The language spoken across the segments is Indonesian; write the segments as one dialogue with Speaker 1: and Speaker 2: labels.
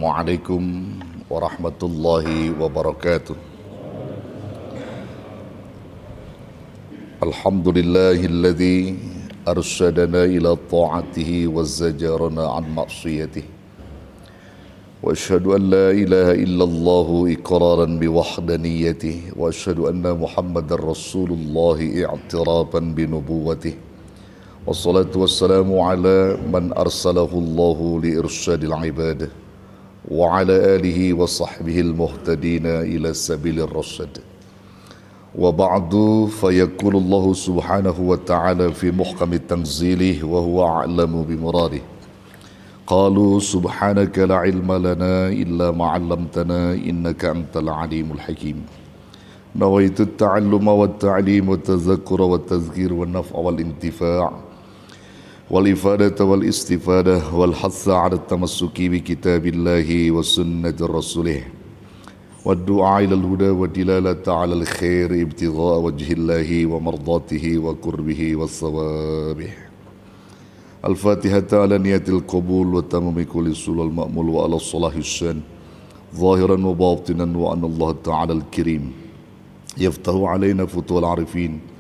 Speaker 1: Assalamualaikum warahmatullahi wabarakatuh. Alhamdulillahilladzi arsyadana ila ta'atihi wa zajarana an ma'siyatihi. Wa asyhadu an la ilaha illallah iqraran biwahdaniyatihi wa asyhadu anna Muhammadar Rasulullah i'tirafan binubuwwatihi. Wassalatu wassalamu ala man arsalahu Allahu li irsyadil ibadah wa ala alihi wa sahbihi al-muhtadina ila sabilir rasyad. Wa ba'du fayaqulu Allah subhanahu wa ta'ala fi muhkami tanzilih wa huwa a'lamu bi muradih. Qalu subhanaka la ilma lana illa ma 'allamtana innaka antal alimul hakim. Nawaitu at-ta'alluma wat ta'lim wa tadhakkura wat tadhkir wan naf'a wal intifa' والإفادة والاستفادة والحث على التمسك بكتاب الله وسنة رسوله والدعاء إلى الهدى والدلالة على الخير ابتغاء وجه الله ومرضاته وقربه والثوابه. الفاتحة على نية القبول وتمام كل سول المأمول وعلى الصلاح الشان ظاهرا وباطنا وأن الله تعالى الكريم يفتح علينا فتوى العارفين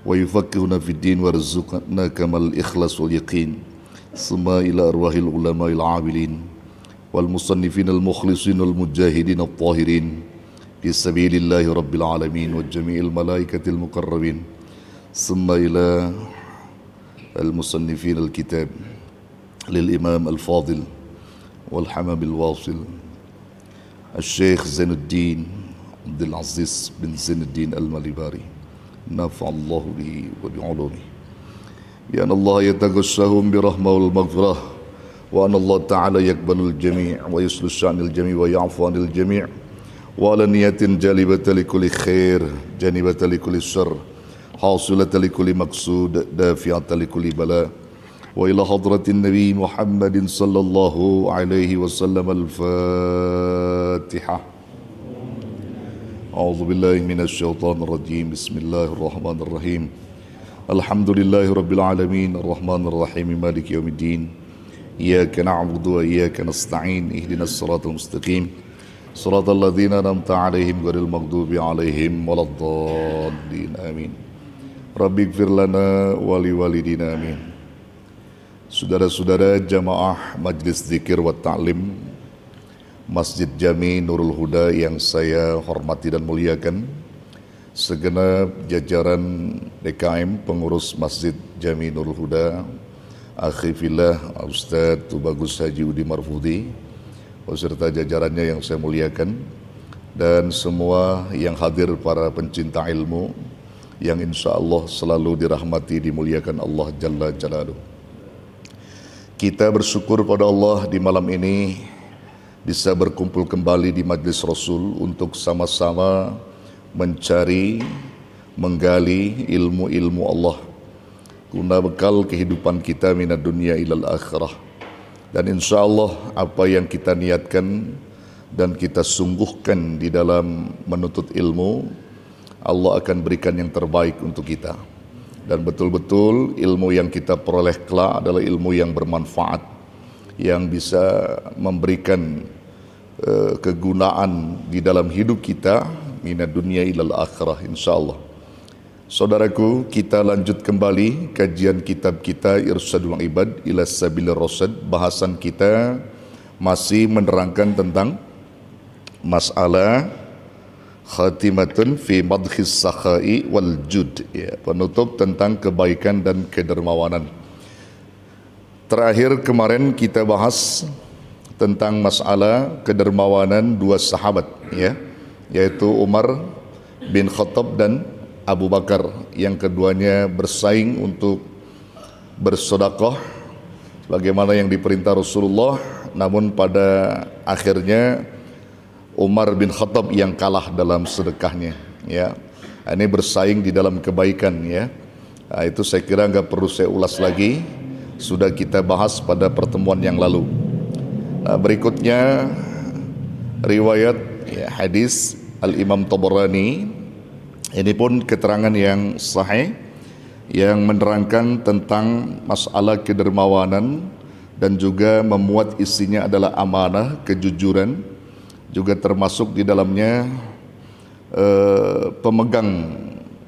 Speaker 1: ويفقهنا في الدين ويرزقنا كمال الإخلاص واليقين. ثم إلى أرواح العلماء العاملين والمصنفين المخلصين والمجاهدين الطاهرين في سبيل الله رب العالمين وجميع الملائكة المقربين. ثم إلى المصنفين الكتاب للإمام الفاضل والحمام الواصل الشيخ زين الدين عبد العزيز بن زين الدين المالباري نفع الله به وبعلومه بأن الله يتغشاهم برحمة والمغفرة وأن الله تعالى يقبل الجميع ويصلح شأن الجميع ويعفو عن الجميع وعلى نية جالبة لكل خير جانبة لكل شر حاصلة لكل مقصود دافعة لكل بلاء وإلى حضرة النبي محمد صلى الله عليه وسلم الفاتحة. أعوذ بالله من الشيطان الرجيم. بسم الله الرحمن الرحيم. الحمد لله رب العالمين الرحمن الرحيم مالك يوم الدين. إياك نعبد وإياك نستعين اهدنا الصراط المستقيم صراط الذين أنعمت عليهم غير المغضوب عليهم ولا الضالين آمين. رب اغفر لنا ولوالدينا آمين. Saudara-saudara jamaah Majlis Zikir wa Ta'lim Masjid Jami Nurul Huda yang saya hormati dan muliakan, segenap jajaran DKM pengurus Masjid Jami Nurul Huda, akhi fillah Ustaz Tubagus Haji Udi Marfudi beserta jajarannya yang saya muliakan, dan semua yang hadir para pencinta ilmu yang insya Allah selalu dirahmati dimuliakan Allah Jalla Jalaluh. Kita bersyukur pada Allah di malam ini bisa berkumpul kembali di Majlis Rasul untuk sama-sama mencari, menggali ilmu-ilmu Allah guna bekal kehidupan kita minad dunia ilal akhirah. Dan insya Allah apa yang kita niatkan dan kita sungguhkan di dalam menuntut ilmu, Allah akan berikan yang terbaik untuk kita. Dan betul-betul ilmu yang kita peroleh kelak adalah ilmu yang bermanfaat, yang bisa memberikan kegunaan di dalam hidup kita minad dunia ilal akhirah insyaallah. Saudaraku, kita lanjut kembali kajian kitab kita Irsyadul Ibad ila Sabilir Rasyad. Bahasan kita masih menerangkan tentang masalah khatimatun fi madhis sakhai wal jud, ya, penutup tentang kebaikan dan kedermawanan. Terakhir kemarin kita bahas tentang masalah kedermawanan dua sahabat, ya, yaitu Umar bin Khattab dan Abu Bakar, yang keduanya bersaing untuk bersedekah bagaimana yang diperintah Rasulullah, namun pada akhirnya Umar bin Khattab yang kalah dalam sedekahnya, ya. Ini bersaing di dalam kebaikan, ya. Nah, itu saya kira nggak perlu saya ulas lagi, sudah kita bahas pada pertemuan yang lalu. Nah, berikutnya riwayat, ya, hadis Al-Imam Tabarani. Ini pun keterangan yang sahih yang menerangkan tentang masalah kedermawanan dan juga memuat isinya adalah amanah, kejujuran, juga termasuk di dalamnya pemegang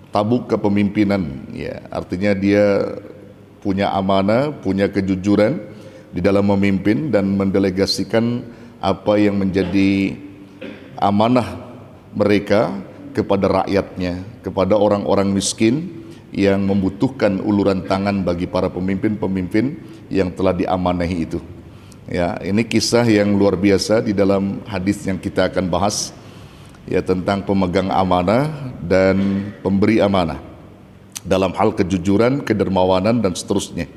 Speaker 1: tabuk kepemimpinan, ya, artinya dia punya amanah, punya kejujuran di dalam memimpin dan mendelegasikan apa yang menjadi amanah mereka kepada rakyatnya, kepada orang-orang miskin yang membutuhkan uluran tangan bagi para pemimpin-pemimpin yang telah diamanahi itu. Ya, ini kisah yang luar biasa di dalam hadis yang kita akan bahas, ya, tentang pemegang amanah dan pemberi amanah dalam hal kejujuran, kedermawanan dan seterusnya.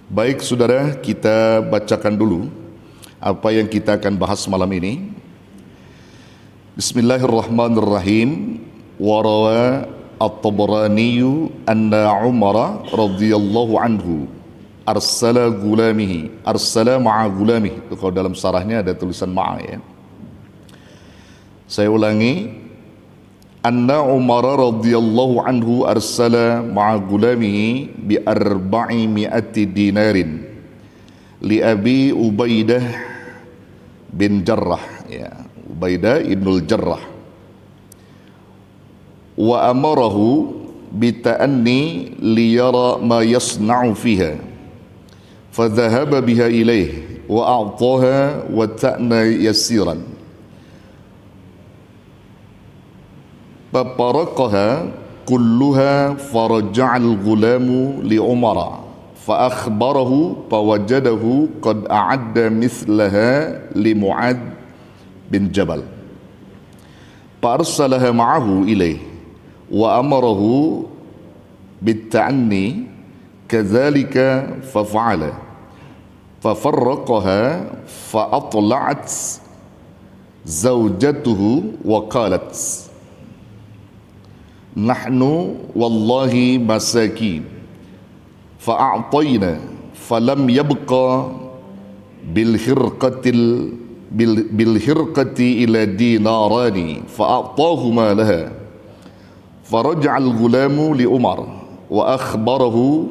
Speaker 1: Baik saudara, kita bacakan dulu apa yang kita akan bahas malam ini. Bismillahirrahmanirrahim. Warawa at-Tabarani anna Umar radhiyallahu anhu arsala ma'a gulamihi. Itu kalau dalam sarahnya ada tulisan ma'a, ya. Saya ulangi, anna Umar radhiyallahu anhu arsala ma'a gulamihi bi 400 dinarin li Abi Ubaidah bin Jarrah, ya, Ubaidah ibnul Jarrah, wa amarahu bi ta'anni li yara ma yasna'u fiha fa dhahaba biha ilayhi wa a'taha wa ta'na yasiran فَفَرَقَهَا كُلُّهَا فَرَجَعَ الْغُلَامُ لِعُمَرَ فَأَخْبَرَهُ فَوَجَدَهُ قَدْ أَعَدَّ مِثْلَهَا لِمُعَاذ بن جبل فأرسلها معه إليه وأمره بالتعني كذلك ففعل ففرقها فأطلعت زوجته وقالت nahnu wallahi masakin fa'a'tayna falam yabqa bil hirqati ila dinarani fa'a'tahuma laha faraja'al gulamu li Umar wa akhbarahu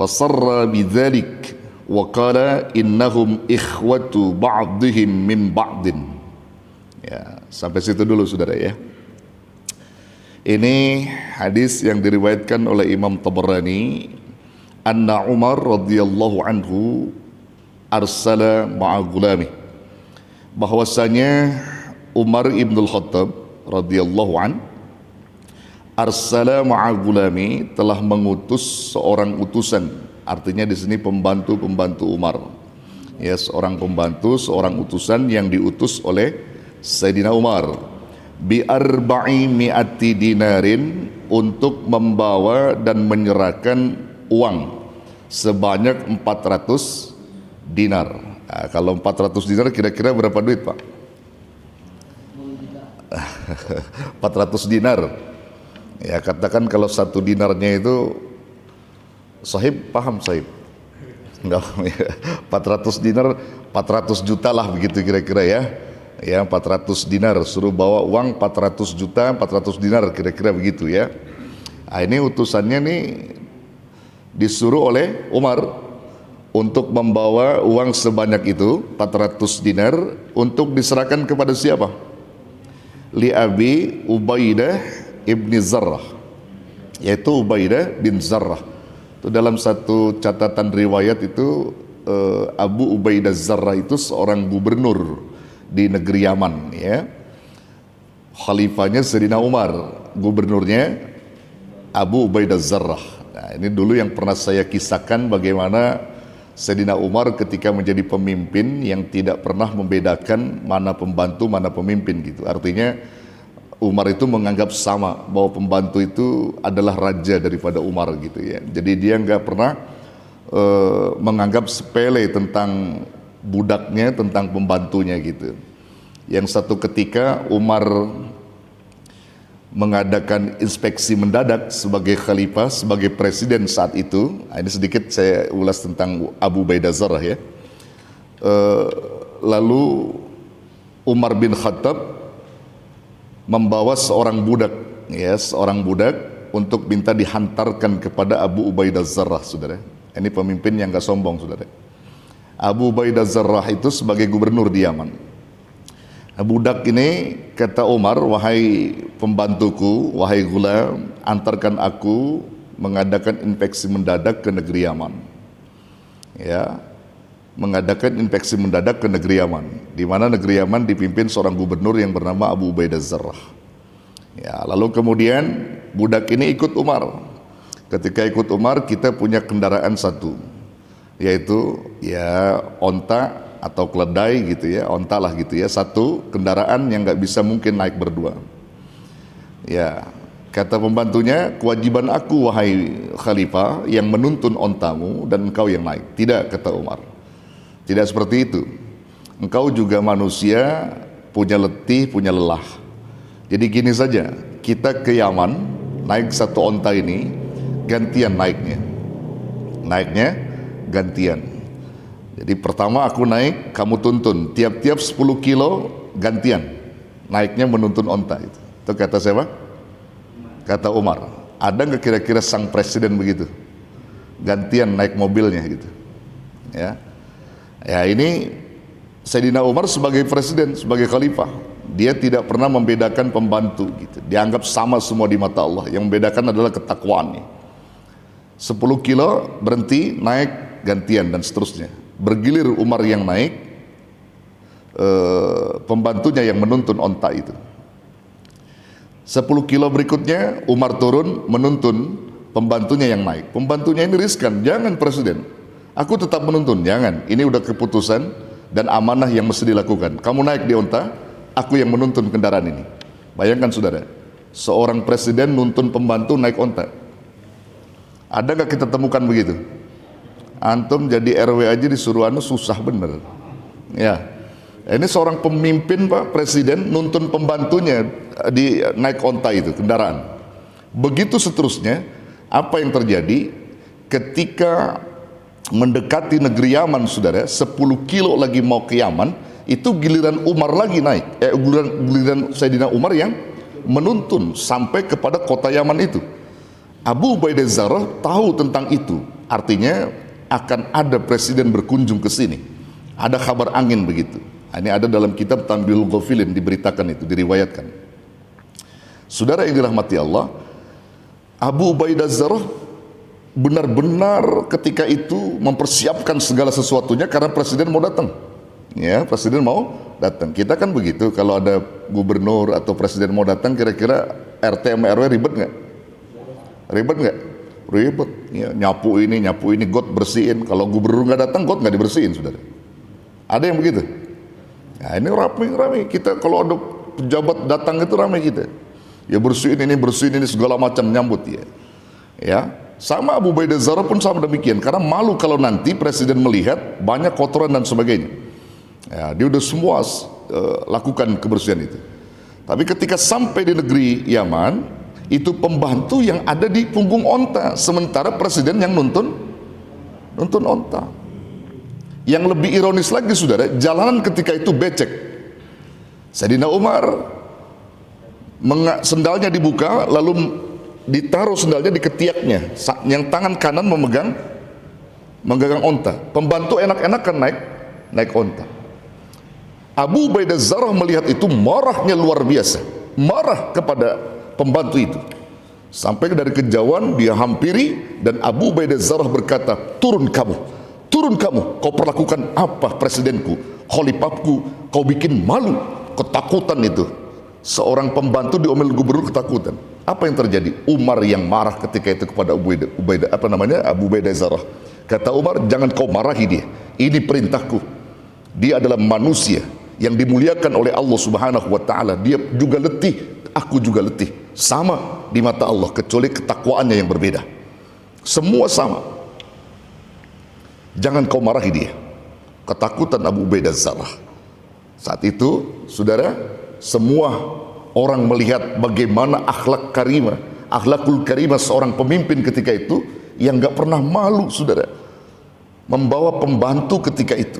Speaker 1: fasarra bidzalik wa qala innahum ikhwatu ba'dihim min ba'din. Ya, sampai situ dulu saudara, ya. Ini hadis yang diriwayatkan oleh Imam Tabarani, anna Umar radhiyallahu anhu arsala ma'a gulami, bahwasanya Umar ibnul Khattab radhiyallahu an arsala ma'a gulami, telah mengutus seorang utusan, artinya di sini pembantu Umar, ya, seorang pembantu, seorang utusan yang diutus oleh Sayyidina Umar bi 400 dinarin, untuk membawa dan menyerahkan uang sebanyak 400 dinar. Nah, kalau 400 dinar kira-kira berapa duit, Pak? 400 dinar. Ya, katakan kalau 1 dinarnya itu, sahib paham sahib? Enggak, 400 dinar 400 juta lah begitu kira-kira, ya. Ya, 400 dinar, suruh bawa uang 400 juta, 400 dinar kira-kira begitu, ya. Nah, ini utusannya nih disuruh oleh Umar untuk membawa uang sebanyak itu 400 dinar untuk diserahkan kepada siapa? Li Abi Ubaidah ibni Zarrah, yaitu Ubaidah bin Zarrah. Itu dalam satu catatan riwayat itu Abu Ubaidah Zarrah itu seorang gubernur di negeri Yaman, ya. Khalifahnya Sayyidina Umar, gubernurnya Abu Ubaidah Zarrah. Nah, ini dulu yang pernah saya kisahkan bagaimana Sayyidina Umar ketika menjadi pemimpin yang tidak pernah membedakan mana pembantu, mana pemimpin gitu. Artinya Umar itu menganggap sama bahwa pembantu itu adalah raja daripada Umar gitu, ya. Jadi dia nggak pernah menganggap sepele tentang budaknya, tentang pembantunya gitu. Yang satu ketika Umar mengadakan inspeksi mendadak sebagai khalifah, sebagai presiden saat itu. Nah, ini sedikit saya ulas tentang Abu Ubaidah Zarrah, ya. Lalu Umar bin Khattab membawa seorang budak, ya, seorang budak untuk minta dihantarkan kepada Abu Ubaidah Zarrah, saudara. Ini pemimpin yang gak sombong, saudara. Abu Ubaidah Zarrah itu sebagai gubernur di Yaman. Budak ini kata Umar, wahai pembantuku, wahai gulam, antarkan aku mengadakan inspeksi mendadak ke negeri Yaman. Ya, mengadakan inspeksi mendadak ke negeri Yaman, di mana negeri Yaman dipimpin seorang gubernur yang bernama Abu Ubaidah Zarrah. Ya, lalu kemudian budak ini ikut Umar. Ketika ikut Umar, kita punya kendaraan satu, yaitu ya onta atau keledai gitu ya, onta lah gitu ya, satu kendaraan yang nggak bisa mungkin naik berdua. Ya, kata pembantunya, kewajiban aku wahai khalifah yang menuntun ontamu dan engkau yang naik. Tidak, kata Umar, tidak seperti itu. Engkau juga manusia, punya letih, punya lelah. Jadi gini saja, kita ke Yaman, naik satu onta ini, gantian naiknya gantian. Jadi pertama aku naik, kamu tuntun, tiap-tiap 10 kilo gantian naiknya menuntun onta. Itu kata siapa? Kata Umar. Ada nggak kira-kira sang presiden begitu, gantian naik mobilnya gitu ya? Ya, ini Sayyidina Umar sebagai presiden, sebagai khalifah, dia tidak pernah membedakan pembantu gitu, dianggap sama semua di mata Allah. Yang membedakan adalah ketakwaannya. 10 kilo berhenti, naik gantian dan seterusnya. Bergilir Umar yang naik, pembantunya yang menuntun onta itu. 10 kilo berikutnya Umar turun menuntun, pembantunya yang naik. Pembantunya ini riskan, jangan presiden, aku tetap menuntun, jangan, ini udah keputusan dan amanah yang mesti dilakukan. Kamu naik di onta, aku yang menuntun kendaraan ini. Bayangkan saudara, seorang presiden nuntun pembantu naik onta. Ada nggak kita temukan begitu? Antum jadi RW aja disuruh susah bener. Ya, ini seorang pemimpin Pak Presiden nuntun pembantunya di naik onta itu kendaraan. Begitu seterusnya. Apa yang terjadi ketika mendekati negeri Yaman, saudara? 10 kilo lagi mau ke Yaman, itu giliran Umar lagi naik. Giliran Sayyidina Umar yang menuntun sampai kepada kota Yaman itu. Abu Ubaidah Zarrah tahu tentang itu. Artinya akan ada presiden berkunjung ke sini. Ada kabar angin begitu. Ini ada dalam kitab Tanbihul Ghafilin, diberitakan itu, diriwayatkan. Saudara yang dirahmati Allah, Abu Ubaidah Zarrah benar-benar ketika itu mempersiapkan segala sesuatunya karena presiden mau datang. Ya, presiden mau datang. Kita kan begitu, kalau ada gubernur atau presiden mau datang, kira-kira RT sama RW ribet nggak? Ribet nggak? Ribet, ya, nyapu ini, got bersihin. Kalau gubernur nggak datang, got nggak dibersihin, saudara. Ada yang begitu. Nah, ini ramai. Kita kalau ada pejabat datang itu ramai kita. Ya bersihin ini segala macam nyambut ya. Ya, sama Abu Ubaidah Zarrah pun sama demikian. Karena malu kalau nanti presiden melihat banyak kotoran dan sebagainya. Ya, dia udah semua lakukan kebersihan itu. Tapi ketika sampai di negeri Yaman, itu pembantu yang ada di punggung onta, sementara presiden yang nuntun onta. Yang lebih ironis lagi, saudara, jalanan ketika itu becek. Sayyidina Umar sendalnya dibuka, lalu ditaruh sendalnya di ketiaknya, yang tangan kanan memegang onta. Pembantu enak-enakan naik onta. Abu Ubaidah Zarrah melihat itu, marahnya luar biasa, marah kepada pembantu itu. Sampai dari kejauhan dia hampiri, dan Abu Ubaidah Zarrah berkata, turun kamu, kau perlakukan apa presidenku, khalifahku, kau bikin malu. Ketakutan itu, seorang pembantu diomel gubernur ketakutan. Apa yang terjadi? Umar yang marah ketika itu kepada Abu Ubaidah Zarrah. Kata Umar, jangan kau marahi dia, ini perintahku. Dia adalah manusia yang dimuliakan oleh Allah Subhanahu wa Ta'ala. Dia juga letih, aku juga letih, sama di mata Allah, kecuali ketakwaannya yang berbeda. Semua sama. Jangan kau marahi dia. Ketakutan Abu Ubaidah Zarrah. Saat itu, saudara, semua orang melihat bagaimana akhlakul karimah seorang pemimpin ketika itu, yang gak pernah malu, saudara, membawa pembantu ketika itu.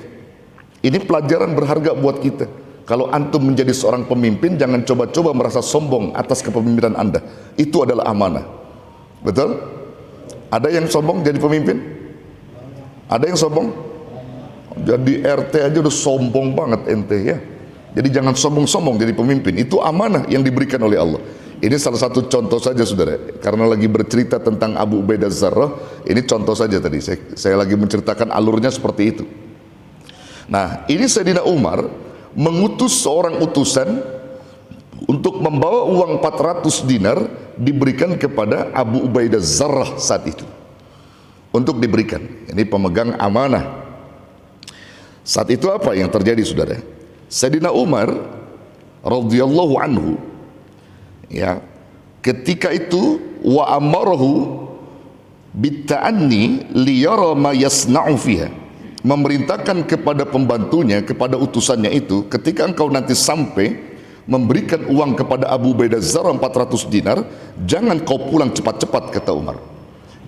Speaker 1: Ini pelajaran berharga buat kita. Kalau antum menjadi seorang pemimpin, jangan coba-coba merasa sombong atas kepemimpinan anda. Itu adalah amanah. Betul? Ada yang sombong jadi pemimpin? Ada yang sombong? Jadi RT aja udah sombong banget ente ya. Jadi jangan sombong-sombong jadi pemimpin. Itu amanah yang diberikan oleh Allah. Ini salah satu contoh saja saudara. Karena lagi bercerita tentang Abu Ubaidah Zarrah, ini contoh saja tadi. Saya lagi menceritakan alurnya seperti itu. Nah, ini Sayyidina Umar mengutus seorang utusan untuk membawa uang 400 dinar diberikan kepada Abu Ubaidah Zarrah saat itu. Untuk diberikan. Ini pemegang amanah. Saat itu apa yang terjadi saudara? Sayyidina Umar radhiyallahu anhu ya, ketika itu wa amarahu bitta'anni liyara ma yasna'u fiha, memerintahkan kepada pembantunya, kepada utusannya itu, ketika engkau nanti sampai memberikan uang kepada Abu Ubaidah Zarrah 400 dinar, jangan kau pulang cepat-cepat, kata Umar.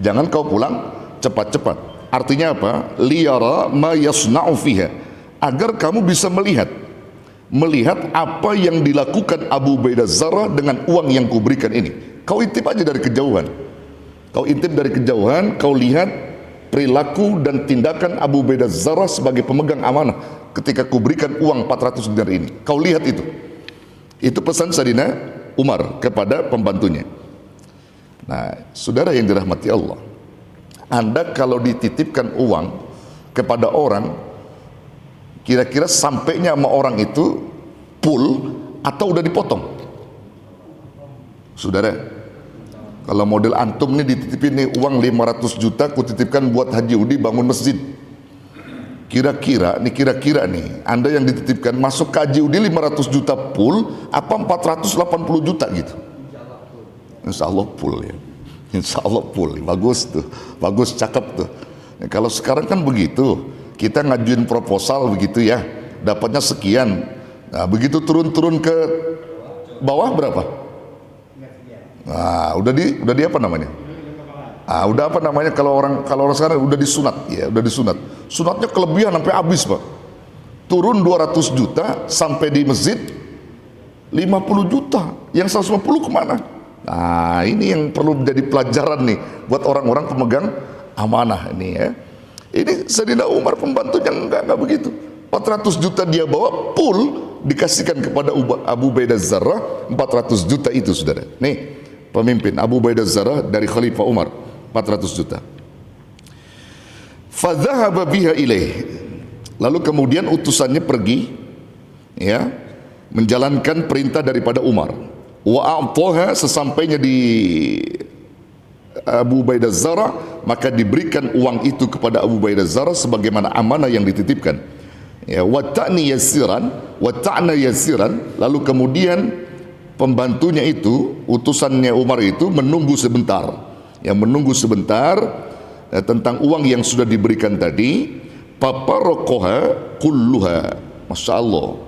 Speaker 1: Jangan kau pulang cepat-cepat. Artinya apa? Liyara ma yasna'u fiha, agar kamu bisa melihat apa yang dilakukan Abu Ubaidah Zarrah dengan uang yang kuberikan ini. Kau intip aja dari kejauhan. Kau intip dari kejauhan, kau lihat perilaku dan tindakan Abu Ubaidah Zarrah sebagai pemegang amanah ketika kuberikan uang 400 dinar ini. Kau lihat itu. Itu pesan Sayyidina Umar kepada pembantunya. Nah, saudara yang dirahmati Allah, Anda kalau dititipkan uang kepada orang, kira-kira sampainya sama orang itu full atau udah dipotong? Saudara, kalau model antum nih dititipin nih uang 500 juta, kutitipkan buat Haji Udi bangun masjid. Kira-kira nih Anda yang dititipkan masuk ke Haji Udi 500 juta full apa 480 juta gitu? Insya Allah full ya. Insya Allah full, bagus tuh, bagus, cakep tuh. Nah, kalau sekarang kan begitu, kita ngajuin proposal begitu ya, dapatnya sekian. Nah, begitu turun ke bawah berapa? Nah, udah di apa namanya? Ah, udah apa namanya kalau orang sekarang udah disunat ya, udah disunat. Sunatnya kelebihan sampai habis, Pak. Turun 200 juta sampai di masjid 50 juta. Yang 150 kemana? Nah, ini yang perlu menjadi pelajaran nih buat orang-orang pemegang amanah ini ya. Ini Sayyidina Umar pembantunya enggak begitu. 400 juta dia bawa full dikasihkan kepada Abu Ubaidah Zarrah, 400 juta itu saudara. Nih, pemimpin Abu Ubaidah Zarrah dari Khalifah Umar 400 juta. Fadhahaba biha ilaih. Lalu kemudian utusannya pergi ya, menjalankan perintah daripada Umar. Wa a'taha, sesampainya di Abu Ubaidah Zarrah, maka diberikan uang itu kepada Abu Ubaidah Zarrah sebagaimana amanah yang dititipkan. Ya, wa ta'na yasiran, lalu kemudian pembantunya itu, utusannya Umar itu menunggu sebentar. Yang menunggu sebentar tentang uang yang sudah diberikan tadi. Paparokoha kulluha. Masya Allah.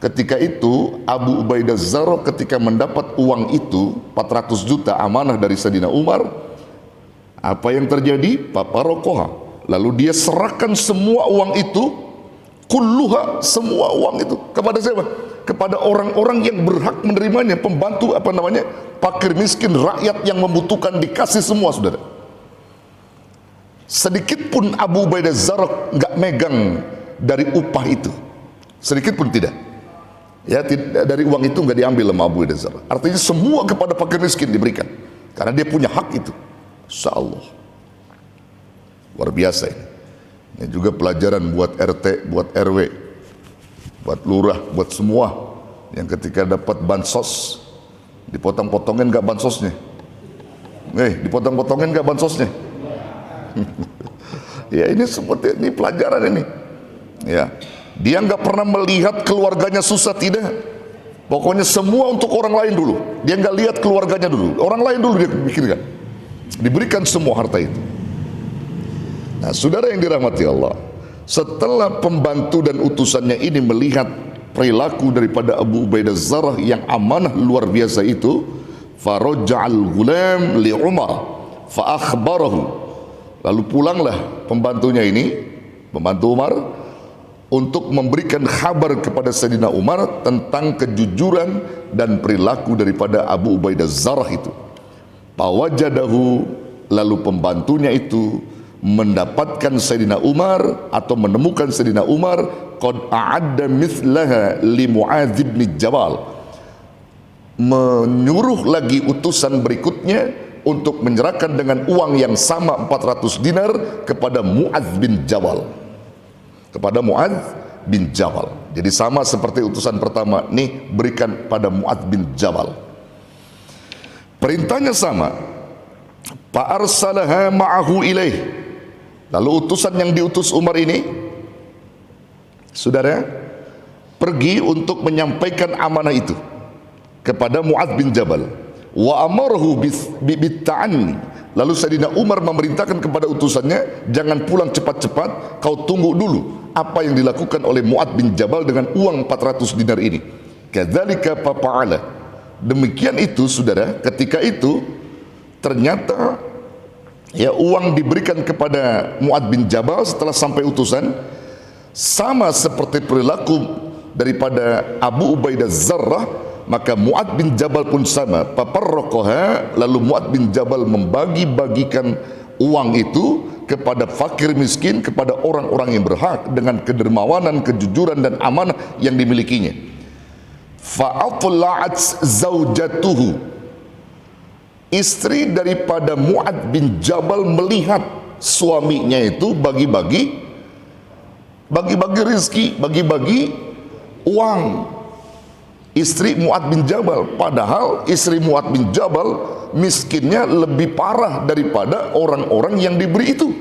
Speaker 1: Ketika itu Abu Ubaidah Zarrah ketika mendapat uang itu 400 juta amanah dari Sayyidina Umar, apa yang terjadi? Paparokoha, lalu dia serahkan semua uang itu, kulluha, semua uang itu kepada siapa? Kepada orang-orang yang berhak menerimanya, pembantu apa namanya, fakir miskin, rakyat yang membutuhkan, dikasih semua saudara. Sedikit pun Abu Ubaidah Zarrah nggak megang dari upah itu, sedikit pun tidak. Ya, dari uang itu nggak diambil sama Abu Ubaidah Zarrah. Artinya semua kepada fakir miskin diberikan, karena dia punya hak itu. Insya Allah, luar biasa ini. Ini juga pelajaran buat RT, buat RW, buat lurah, buat semua yang ketika dapat bansos dipotong-potongin nggak bansosnya? Dipotong-potongin nggak bansosnya? Ya, ini seperti ini pelajaran ini. Ya. Dia nggak pernah melihat keluarganya susah, tidak. Pokoknya semua untuk orang lain dulu. Dia nggak lihat keluarganya dulu, orang lain dulu dia pikirkan. Diberikan semua harta itu. Nah, saudara yang dirahmati Allah, setelah pembantu dan utusannya ini melihat perilaku daripada Abu Ubaidah Zarrah yang amanah luar biasa itu, faraja'al ghulam li Umar fa akhbarahu. Lalu pulanglah pembantunya ini, pembantu Umar, untuk memberikan kabar kepada Sayyidina Umar tentang kejujuran dan perilaku daripada Abu Ubaidah Zarrah itu. Pawajadahu, lalu pembantunya itu mendapatkan Sayyidina Umar atau menemukan Sayyidina Umar qad a'adda mithlaha li Mu'adz bin Jabal, menyuruh lagi utusan berikutnya untuk menyerahkan dengan uang yang sama 400 dinar kepada Mu'adz bin Jabal, kepada Mu'adz bin Jabal. Jadi sama seperti utusan pertama, nih berikan pada Mu'adz bin Jabal. Perintahnya sama. Fa arsalaha ma'ahu ilaih. Lalu utusan yang diutus Umar ini, saudara, pergi untuk menyampaikan amanah itu kepada Mu'adz bin Jabal. Wa amarahu bitta'anni. Lalu Sayyidina Umar memerintahkan kepada utusannya, jangan pulang cepat-cepat, kau tunggu dulu apa yang dilakukan oleh Mu'adz bin Jabal dengan uang 400 dinar ini. Kadzalika fa'ala. Demikian itu, saudara, ketika itu ternyata ya uang diberikan kepada Mu'adz bin Jabal setelah sampai utusan, sama seperti perilaku daripada Abu Ubaidah Zarrah, maka Mu'adz bin Jabal pun sama. Fafarraqaha, lalu Mu'adz bin Jabal membagi-bagikan uang itu kepada fakir miskin, kepada orang-orang yang berhak dengan kedermawanan, kejujuran dan amanah yang dimilikinya. Fa'atla'at zaujatuhu, istri daripada Mu'adz bin Jabal melihat suaminya itu bagi-bagi rezeki, bagi-bagi uang. Istri Mu'adz bin Jabal, padahal istri Mu'adz bin Jabal miskinnya lebih parah daripada orang-orang yang diberi itu.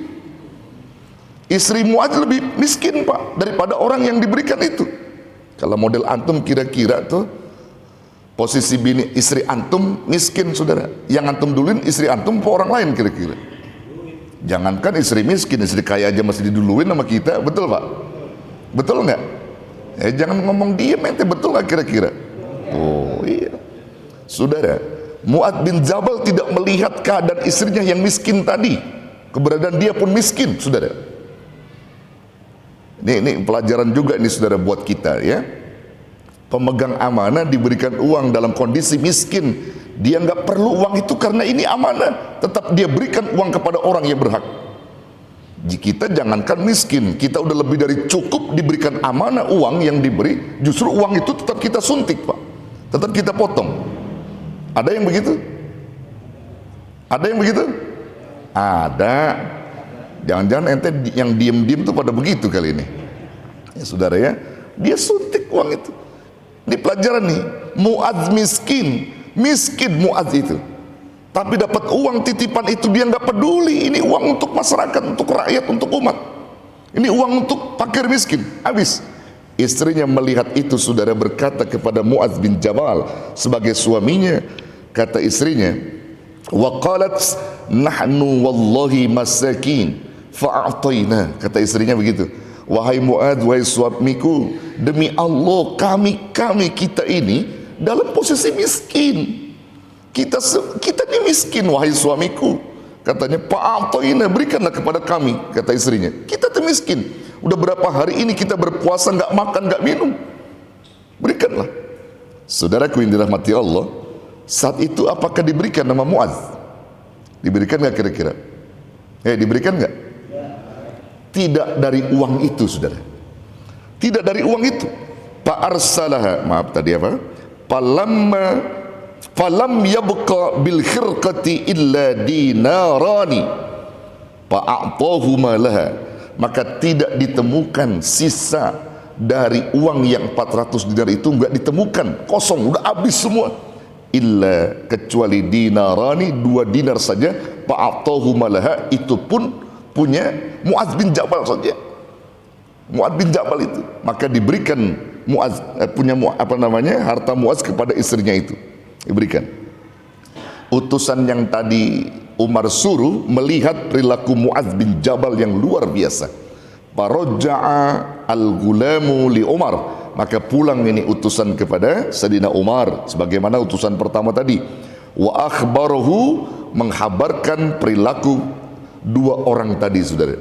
Speaker 1: Istri Mu'adz lebih miskin, Pak, daripada orang yang diberikan itu. Kalau model antum kira-kira tuh posisi bini istri antum miskin, saudara, yang antum duluin istri antum apa orang lain kira-kira? Jangankan istri miskin, istri kaya aja masih diduluin sama kita, betul Pak? Betul nggak? Jangan ngomong diem, ente betul nggak kira-kira? Oh iya, saudara, Mu'adz bin Jabal tidak melihat keadaan istrinya yang miskin tadi, keberadaan dia pun miskin, saudara. Ini pelajaran juga ini, saudara, buat kita ya. Pemegang amanah diberikan uang dalam kondisi miskin, dia nggak perlu uang itu karena ini amanah, tetap dia berikan uang kepada orang yang berhak. Kita jangankan miskin, kita udah lebih dari cukup diberikan amanah uang yang diberi, justru uang itu tetap kita suntik, Pak, tetap kita potong. Ada yang begitu? Ada yang begitu? Ada. Jangan-jangan ente yang diem-diem tuh pada begitu kali ini ya, saudara ya. Dia suntik uang itu. Ini pelajaran nih, Mu'adz miskin Mu'adz itu, tapi dapat uang titipan itu dia nggak peduli. Ini uang untuk masyarakat, untuk rakyat, untuk umat. Ini uang untuk fakir miskin. Habis istrinya melihat itu, saudara, berkata kepada Mu'adz bin Jabal sebagai suaminya, kata istrinya, wa qalat nahnu wallahi masakin fa'atayna. Kata istrinya begitu, wahai Mu'adz, wahai suamiku, demi Allah kami kita ini dalam posisi miskin. Kita ini miskin, wahai suamiku. Katanya, fa'atayna, berikanlah kepada kami. Kata istrinya, kita tuh miskin, udah berapa hari ini kita berpuasa, nggak makan, nggak minum, berikanlah. Saudaraku yang dirahmati Allah, saat itu apakah diberikan nama Mu'adz? Diberikan nggak kira-kira? Diberikan nggak? Tidak dari uang itu, saudara. Tidak dari uang itu. Fa'arsalaha, maaf tadi apa? Falam yabqa bil khirqati illa dinarani fa'atahuma laha. Maka tidak ditemukan sisa dari uang yang 400 dinar itu, enggak ditemukan, kosong, udah habis semua. Illa, kecuali dinarani, 2 dinar saja, fa'atahuma laha, itu pun punya Mu'adz bin Jabal saja. Mu'adz bin Jabal itu, maka diberikan Mu'adz harta Mu'adz kepada istrinya itu, diberikan. Utusan yang tadi Umar suruh melihat perilaku Mu'adz bin Jabal yang luar biasa. Farajja'a al-gulamu li Umar, maka pulang ini utusan kepada Sayyidina Umar sebagaimana utusan pertama tadi. Wa akhbarahu, menghabarkan perilaku 2 orang tadi, saudara,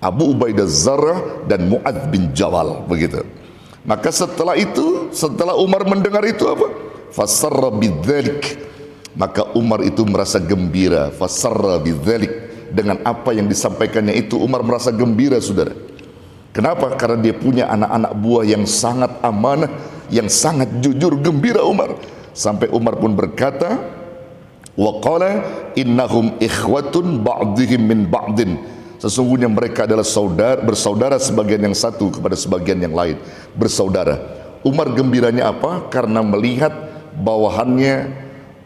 Speaker 1: Abu Ubaidah Zarrah dan Mu'adz bin Jabal, begitu. Maka setelah itu, setelah Umar mendengar itu apa? Fasarra bidzalik, maka Umar itu merasa gembira. Fasarra bidzalik, dengan apa yang disampaikannya itu Umar merasa gembira, saudara. Kenapa? Karena dia punya anak-anak buah yang sangat amanah, yang sangat jujur. Gembira Umar, sampai Umar pun berkata, wa qala innahum ikhwatun ba'dihim min ba'din, sesungguhnya mereka adalah bersaudara sebagian yang satu kepada sebagian yang lain, bersaudara. Umar gembiranya apa? Karena melihat bawahannya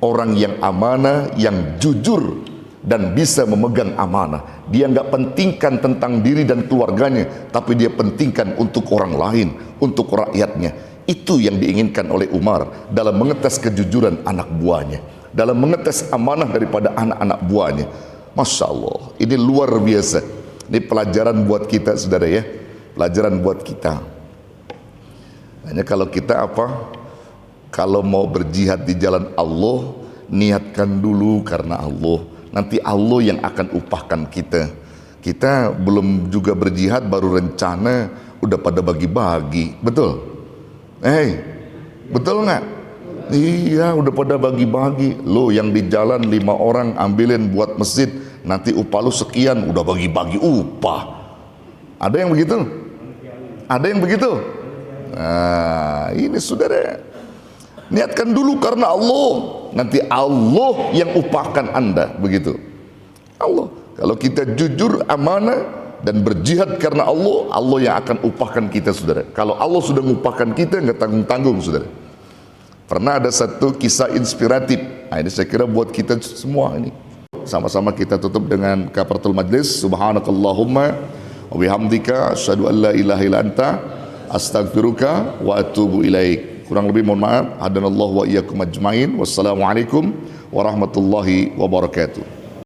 Speaker 1: orang yang amanah, yang jujur dan bisa memegang amanah. Dia nggak pentingkan tentang diri dan keluarganya, tapi dia pentingkan untuk orang lain, untuk rakyatnya. Itu yang diinginkan oleh Umar dalam mengetes kejujuran anak buahnya, dalam mengetes amanah daripada anak-anak buahnya. Masya Allah, ini luar biasa. Ini pelajaran buat kita, saudara ya, pelajaran buat kita. Hanya kalau kita kalau mau berjihad di jalan Allah, niatkan dulu karena Allah. Nanti Allah yang akan upahkan kita. Kita belum juga berjihad, baru rencana udah pada bagi-bagi, betul? Betul nggak? Iya, udah pada bagi-bagi. Lo yang di jalan 5 orang ambilin buat masjid, nanti upah lu sekian, udah bagi-bagi upah. Ada yang begitu? Ada yang begitu? Nah, ini saudara, niatkan dulu karena Allah, nanti Allah yang upahkan Anda, begitu. Allah. Kalau kita jujur, amanah dan berjihad karena Allah, Allah yang akan upahkan kita, saudara. Kalau Allah sudah mengupahkan kita, nggak tanggung-tanggung, saudara. Pernah ada satu kisah inspiratif. Nah, ini saya kira buat kita semua ini. Sama-sama kita tutup dengan kafaratul majlis. Subhanakallahumma wa bihamdika asyhadu an la ilaha illa anta astaghfiruka wa atubu ilaik. Kurang lebih mohon maaf. Hadanallahu wa iyyakum ajmain. Wassalamualaikum warahmatullahi wabarakatuh.